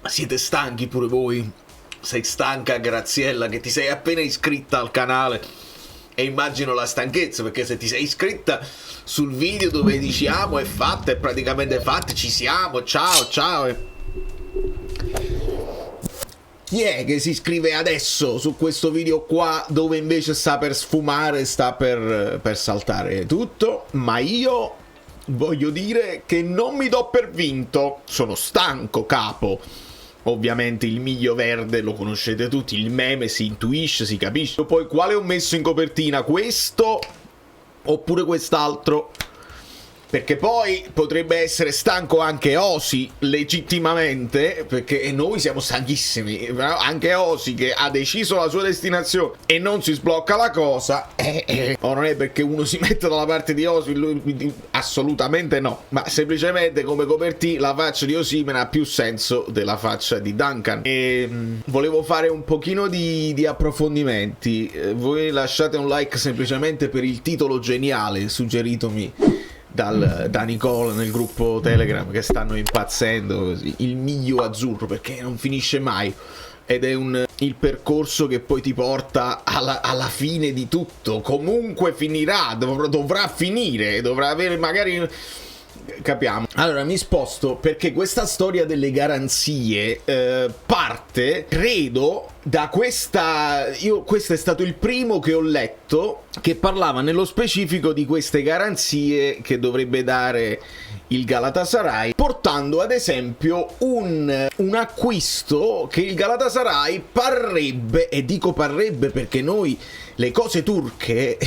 Siete stanchi pure voi? Sei stanca, Graziella, che ti sei appena iscritta al canale? E immagino la stanchezza, perché se ti sei iscritta sul video dove diciamo è fatta, è praticamente fatta, ci siamo, ciao, ciao. Chi è che si iscrive adesso su questo video qua, dove invece sta per sfumare, sta per saltare tutto? Ma io voglio dire che non mi do per vinto, sono stanco, capo. Ovviamente il miglio verde lo conoscete tutti, il meme si intuisce, si capisce. Poi quale ho messo in copertina? Questo oppure quest'altro? Perché poi potrebbe essere stanco anche Osi, legittimamente, perché noi siamo stanchissimi. Anche Osi, che ha deciso la sua destinazione e non si sblocca la cosa, o non è perché uno si mette dalla parte di Osi, lui, assolutamente no. Ma semplicemente come copertina la faccia di Osimhen ha più senso della faccia di Duncan. E volevo fare un pochino di approfondimenti. Voi lasciate un like semplicemente per il titolo geniale suggeritomi da Nicole nel gruppo Telegram, che stanno impazzendo così. Il miglio azzurro, perché non finisce mai, ed è il percorso che poi ti porta alla fine di tutto. Comunque finirà, dovrà finire, dovrà avere magari... Capiamo. Allora mi sposto perché questa storia delle garanzie parte, credo, da questa... questo è stato il primo che ho letto che parlava nello specifico di queste garanzie che dovrebbe dare il Galatasaray, portando ad esempio un acquisto che il Galatasaray parrebbe, e dico parrebbe perché noi le cose turche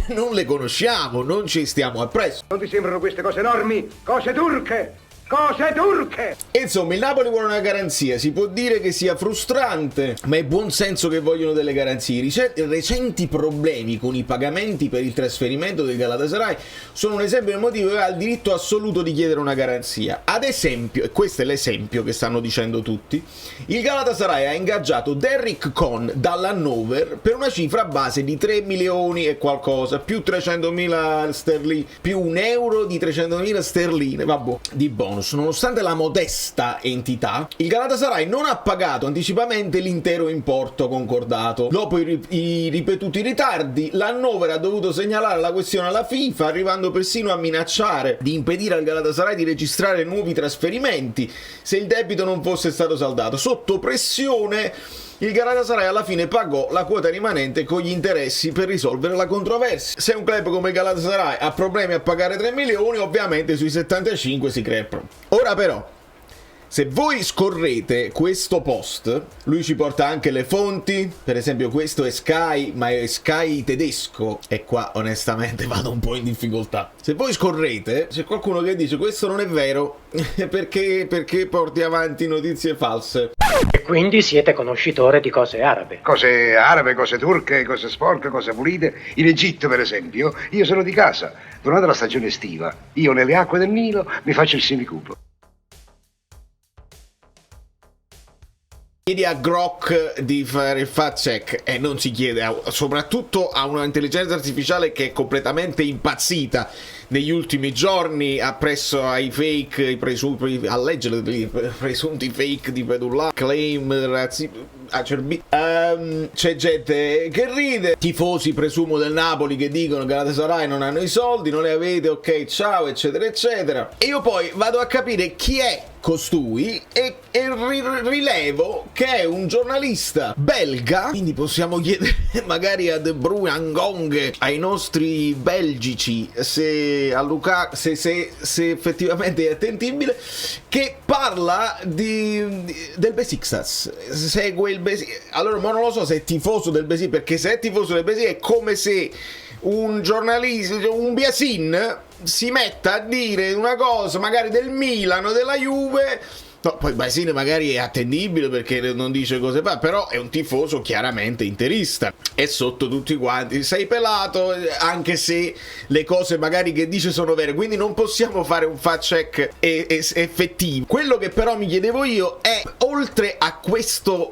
non le conosciamo, non ci stiamo appresso. Non ti sembrano queste cose enormi? Cose turche! Cose turche! Insomma, il Napoli vuole una garanzia, si può dire che sia frustrante, ma è buon senso che vogliono delle garanzie. I recenti problemi con i pagamenti per il trasferimento del Galatasaray sono un esempio del motivo che ha il diritto assoluto di chiedere una garanzia. Ad esempio, e questo è l'esempio che stanno dicendo tutti, il Galatasaray ha ingaggiato Derrick Cohn dall'Hannover per una cifra base di 3 milioni e qualcosa, più 300.000 sterline, più un euro di 300.000 sterline, vabbè, di bonus. Nonostante la modesta entità, il Galatasaray non ha pagato anticipamente l'intero importo concordato. Dopo i ripetuti ritardi, l'Hannover ha dovuto segnalare la questione alla FIFA, arrivando persino a minacciare di impedire al Galatasaray di registrare nuovi trasferimenti se il debito non fosse stato saldato. Sotto pressione, il Galatasaray alla fine pagò la quota rimanente con gli interessi per risolvere la controversia. Se un club come il Galatasaray ha problemi a pagare 3 milioni, ovviamente sui 75 si crea il problema. Ora però, se voi scorrete questo post, lui ci porta anche le fonti, per esempio questo è Sky, ma è Sky tedesco, e qua onestamente vado un po' in difficoltà. Se voi scorrete, c'è qualcuno che dice questo non è vero, perché porti avanti notizie false. E quindi siete conoscitore di cose arabe. Cose arabe, cose turche, cose sporche, cose pulite. In Egitto, per esempio, io sono di casa. Durante la stagione estiva, io nelle acque del Nilo mi faccio il semicupo. Chiedi a Grok di fare il fact check e non si chiede soprattutto a una intelligenza artificiale che è completamente impazzita negli ultimi giorni appresso ai fake, a leggere i presunti fake di Pedullah, claim acerbi. C'è gente che ride, tifosi presumo del Napoli che dicono che Galatasaray non hanno i soldi, non li avete, ok, ciao, eccetera eccetera, e io poi vado a capire chi è costui e rilevo che è un giornalista belga, quindi possiamo chiedere magari a De Bruyne, a Ngong, ai nostri belgici se a Luca se effettivamente è attendibile, che parla del Besiktas, segue il Besiktas. Allora ma non lo so se è tifoso del Besiktas, perché se è tifoso del Besiktas è come se un giornalista, un Biasin, si metta a dire una cosa magari del Milano, della Juve. No, poi Basile magari è attendibile perché non dice cose fa, però è un tifoso chiaramente interista, è sotto tutti quanti, sei pelato, anche se le cose magari che dice sono vere, quindi non possiamo fare un fact check effettivo. Quello che però mi chiedevo io è, oltre a questo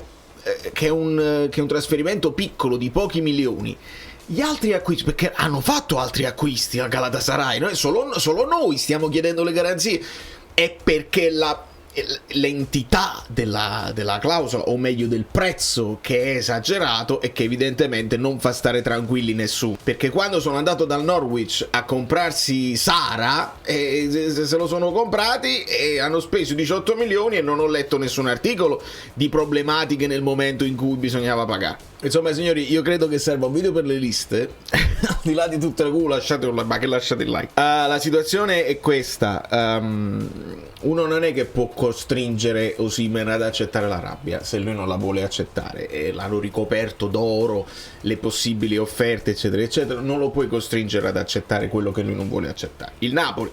che è un trasferimento piccolo di pochi milioni, gli altri acquisti, perché hanno fatto altri acquisti al Galatasaray, noi solo noi stiamo chiedendo le garanzie, è perché l'entità della clausola, o meglio del prezzo, che è esagerato e che evidentemente non fa stare tranquilli nessuno, perché quando sono andato dal Norwich a comprarsi Sara, se lo sono comprati e hanno speso 18 milioni e non ho letto nessun articolo di problematiche nel momento in cui bisognava pagare. Insomma, signori, io credo che serva un video per le liste. Al di là di tutte le culo, lasciate un like, ma che lasciate il like. La situazione è questa. Uno non è che può costringere Osimhen ad accettare la rabbia se lui non la vuole accettare, e l'hanno ricoperto d'oro le possibili offerte, eccetera eccetera. Non lo puoi costringere ad accettare quello che lui non vuole accettare. Il Napoli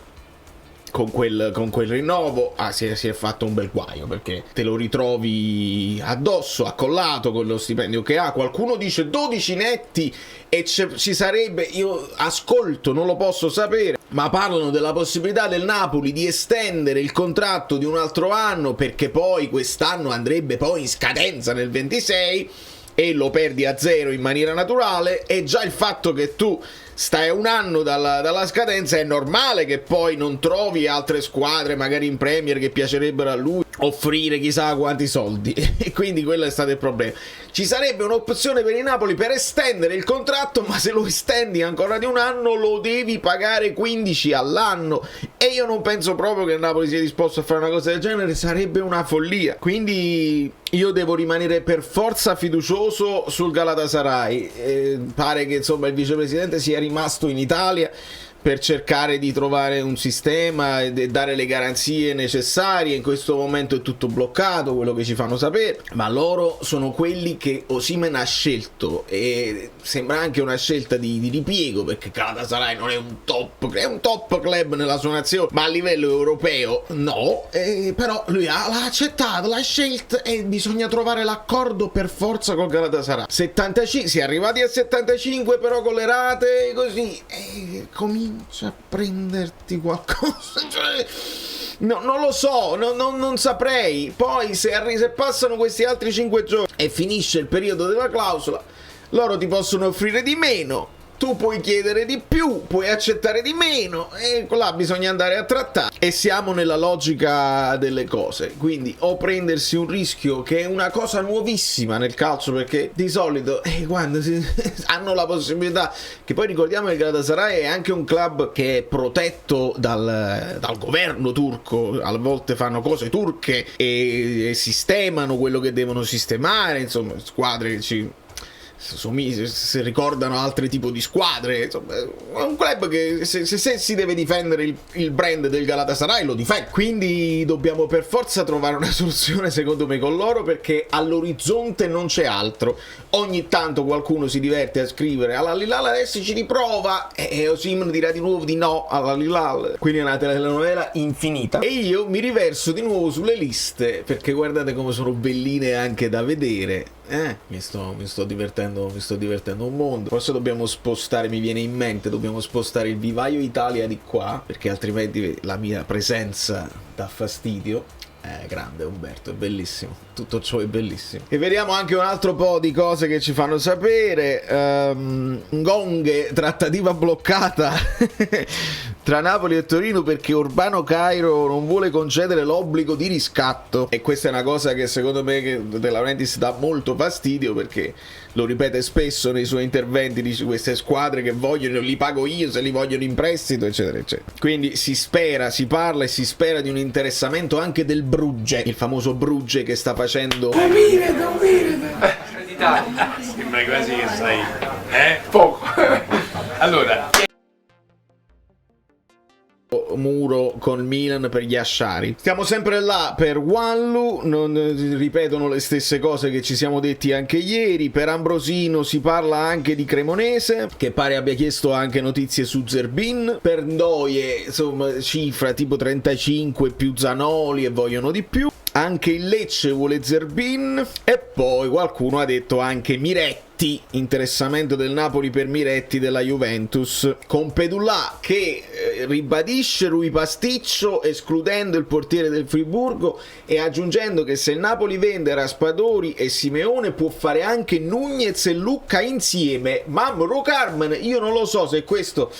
con quel rinnovo si è fatto un bel guaio, perché te lo ritrovi addosso, accollato con lo stipendio che ha. Qualcuno dice 12 netti e ci sarebbe, io ascolto, non lo posso sapere, ma parlano della possibilità del Napoli di estendere il contratto di un altro anno, perché poi quest'anno andrebbe poi in scadenza nel 26 e lo perdi a zero in maniera naturale. E già il fatto che tu stai un anno dalla scadenza, è normale che poi non trovi altre squadre magari in Premier che piacerebbero a lui offrire chissà quanti soldi e quindi quello è stato il problema. Ci sarebbe un'opzione per il Napoli per estendere il contratto, ma se lo estendi ancora di un anno lo devi pagare 15 all'anno, e io non penso proprio che il Napoli sia disposto a fare una cosa del genere, sarebbe una follia. Quindi io devo rimanere per forza fiducioso sul Galatasaray. Pare che insomma il vicepresidente sia rimasto in Italia per cercare di trovare un sistema e dare le garanzie necessarie. In questo momento è tutto bloccato, quello che ci fanno sapere, ma loro sono quelli che Osimhen ha scelto, e sembra anche una scelta di ripiego, perché Galatasaray non è un top club nella sua nazione, ma a livello europeo no, però lui l'ha accettato, l'ha scelto, e bisogna trovare l'accordo per forza col Galatasaray. 75, si è arrivati a 75 però con le rate così, comincia a prenderti qualcosa, cioè, no, non lo so, non saprei. Poi se passano questi altri 5 giorni e finisce il periodo della clausola, loro ti possono offrire di meno, tu puoi chiedere di più, puoi accettare di meno, e là bisogna andare a trattare, e siamo nella logica delle cose. Quindi o prendersi un rischio, che è una cosa nuovissima nel calcio, perché di solito quando hanno la possibilità, che poi ricordiamo che il Galatasaray è anche un club che è protetto dal governo turco, a volte fanno cose turche e sistemano quello che devono sistemare, insomma squadre che si ricordano altri tipi di squadre. Insomma, è un club che se si deve difendere il brand del Galatasaray lo difende, quindi dobbiamo per forza trovare una soluzione secondo me con loro, perché all'orizzonte non c'è altro. Ogni tanto qualcuno si diverte a scrivere all'Al Hilal adesso ci riprova, e Osimhen dirà di nuovo di no all'Al Hilal, quindi è una telenovela infinita, e io mi riverso di nuovo sulle liste, perché guardate come sono belline anche da vedere. Mi sto divertendo un mondo. Forse dobbiamo spostare, mi viene in mente, dobbiamo spostare il vivaio Italia di qua, perché altrimenti la mia presenza dà fastidio. Grande Umberto, è bellissimo, tutto ciò è bellissimo. E vediamo anche un altro po' di cose che ci fanno sapere. Ngonghe, trattativa bloccata tra Napoli e Torino perché Urbano Cairo non vuole concedere l'obbligo di riscatto, e questa è una cosa che secondo me De Laurentiis dà molto fastidio, perché lo ripete spesso nei suoi interventi, dice queste squadre che vogliono li pago io se li vogliono in prestito, eccetera eccetera. Quindi si parla e si spera di un interessamento anche del Brugge, il famoso Brugge che sta facendo d'Italia. Sembra quasi che sai poco. Allora, muro con Milan per gli Asciari. Stiamo sempre là per Wanlu, non ripetono le stesse cose che ci siamo detti anche ieri. Per Ambrosino si parla anche di Cremonese, che pare abbia chiesto anche notizie su Zerbin. Per Ndoye, insomma, cifra tipo 35 più Zanoli, e vogliono di più. Anche il Lecce vuole Zerbin, e poi qualcuno ha detto anche Miretti, interessamento del Napoli per Miretti della Juventus, con Pedullà che ribadisce Rui Pasticcio escludendo il portiere del Friburgo, e aggiungendo che se il Napoli vende Raspadori e Simeone può fare anche Nunez e Lucca insieme. Mamro Carmen, io non lo so se questo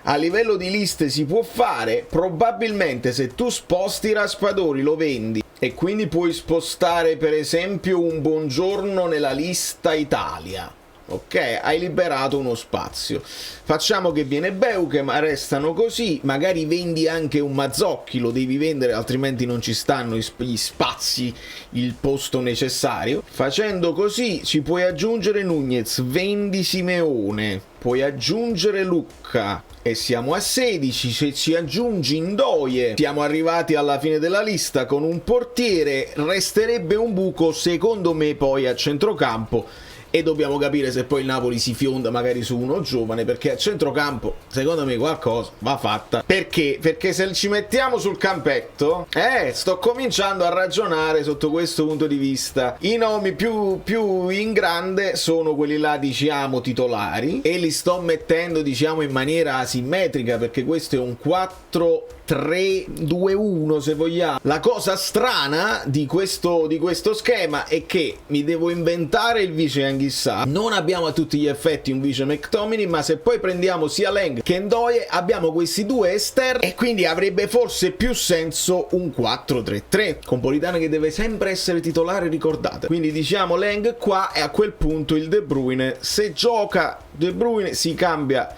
a livello di liste si può fare. Probabilmente se tu sposti Raspadori, lo vendi e quindi puoi spostare per esempio un buongiorno nella lista Italia. Ok, hai liberato uno spazio. Facciamo che viene Beuke, ma restano così. Magari vendi anche un Mazzocchi, lo devi vendere, altrimenti non ci stanno gli spazi, il posto necessario. Facendo così ci puoi aggiungere Nunez, vendi Simeone, puoi aggiungere Lucca e siamo a 16. Se ci aggiungi Ndoye siamo arrivati alla fine della lista con un portiere. Resterebbe un buco secondo me poi a centrocampo, e dobbiamo capire se poi il Napoli si fionda magari su uno giovane, perché a centrocampo secondo me qualcosa va fatta. Perché? Perché se ci mettiamo sul campetto, sto cominciando a ragionare sotto questo punto di vista. I nomi più in grande sono quelli là, diciamo, titolari, e li sto mettendo, diciamo, in maniera asimmetrica, perché questo è un 4-3-2-1 se vogliamo. La cosa strana di questo schema è che mi devo inventare il vice Anghissà. Non abbiamo a tutti gli effetti un vice McTominay, ma se poi prendiamo sia Leng che Ndoye abbiamo questi due esterni, e quindi avrebbe forse più senso un 4-3-3 con Politano che deve sempre essere titolare, ricordate. Quindi diciamo Leng qua, e a quel punto il De Bruyne, se gioca De Bruyne si cambia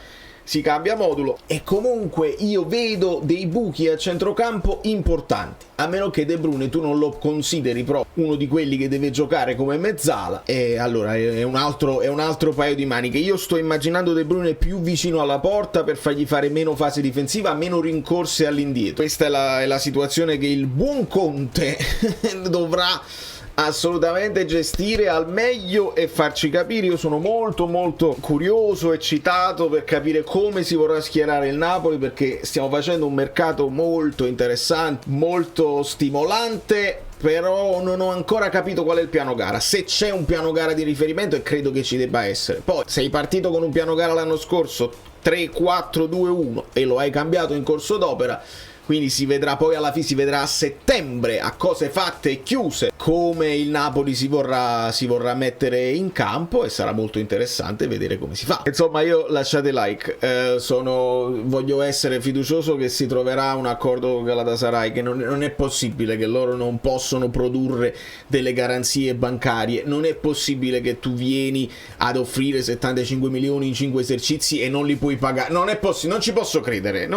modulo. E comunque io vedo dei buchi a centrocampo importanti, a meno che De Bruyne tu non lo consideri proprio uno di quelli che deve giocare come mezzala, e allora è un altro paio di maniche. Io sto immaginando De Bruyne più vicino alla porta per fargli fare meno fase difensiva, meno rincorse all'indietro. Questa è la situazione che il buon Conte dovrà assolutamente gestire al meglio e farci capire. Io sono molto curioso, eccitato per capire come si vorrà schierare il Napoli, perché stiamo facendo un mercato molto interessante, molto stimolante, però non ho ancora capito qual è il piano gara, se c'è un piano gara di riferimento, e credo che ci debba essere. Poi sei partito con un piano gara l'anno scorso 3-4-2-1 e lo hai cambiato in corso d'opera, quindi si vedrà poi alla fine, si vedrà a settembre, a cose fatte e chiuse, come il Napoli si vorrà mettere in campo, e sarà molto interessante vedere come si fa. Insomma, io lasciate like, voglio essere fiducioso che si troverà un accordo con Galatasaray, che non è possibile che loro non possono produrre delle garanzie bancarie, non è possibile che tu vieni ad offrire 75 milioni in 5 esercizi e non li puoi pagare, non è possibile, non ci posso credere,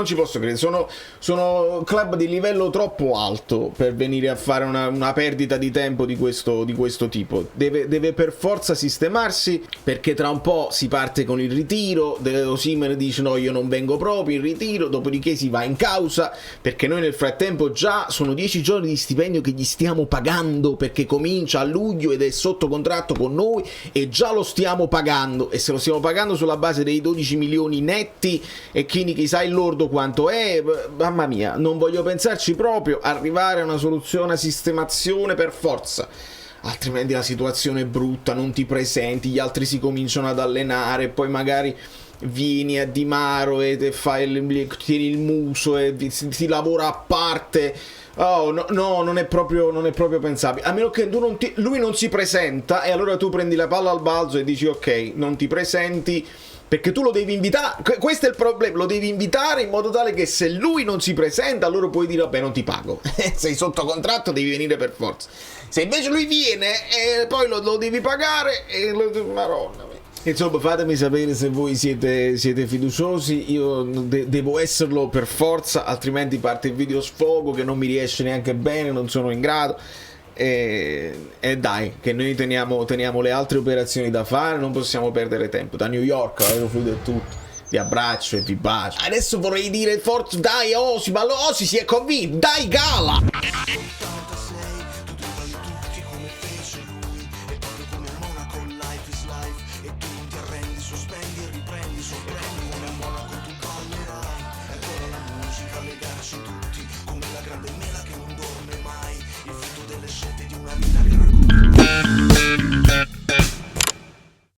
sono club di livello troppo alto per venire a fare una perdita di tempo di questo tipo. Deve per forza sistemarsi, perché tra un po' si parte con il ritiro. Osimhen dice no, io non vengo proprio in ritiro, dopodiché si va in causa, perché noi nel frattempo già sono 10 giorni di stipendio che gli stiamo pagando, perché comincia a luglio ed è sotto contratto con noi e già lo stiamo pagando, e se lo stiamo pagando sulla base dei 12 milioni netti, e quindi chissà il lordo quanto è. Mamma mia, non voglio pensarci proprio. Arrivare a una soluzione, a sistemazione per forza, altrimenti la situazione è brutta. Non ti presenti, gli altri si cominciano ad allenare, poi magari vieni a Di Maro e tiri il muso e si lavora a parte. Oh no, non è proprio pensabile, a meno che lui non si presenta, e allora tu prendi la palla al balzo e dici ok, non ti presenti, perché tu lo devi invitare. Questo è il problema, lo devi invitare in modo tale che se lui non si presenta, allora puoi dire vabbè, non ti pago, sei sotto contratto, devi venire per forza. Se invece lui viene e poi lo devi pagare, Maronna mia. Insomma, fatemi sapere se voi siete fiduciosi. Io devo esserlo per forza, altrimenti parte il video sfogo che non mi riesce neanche bene, non sono in grado. E dai, che noi teniamo le altre operazioni da fare, non possiamo perdere tempo. Da New York, Aerofluid e tutto, vi abbraccio e vi bacio. Adesso vorrei dire forza, dai Osi, ma Osi si è convinto, dai Gala!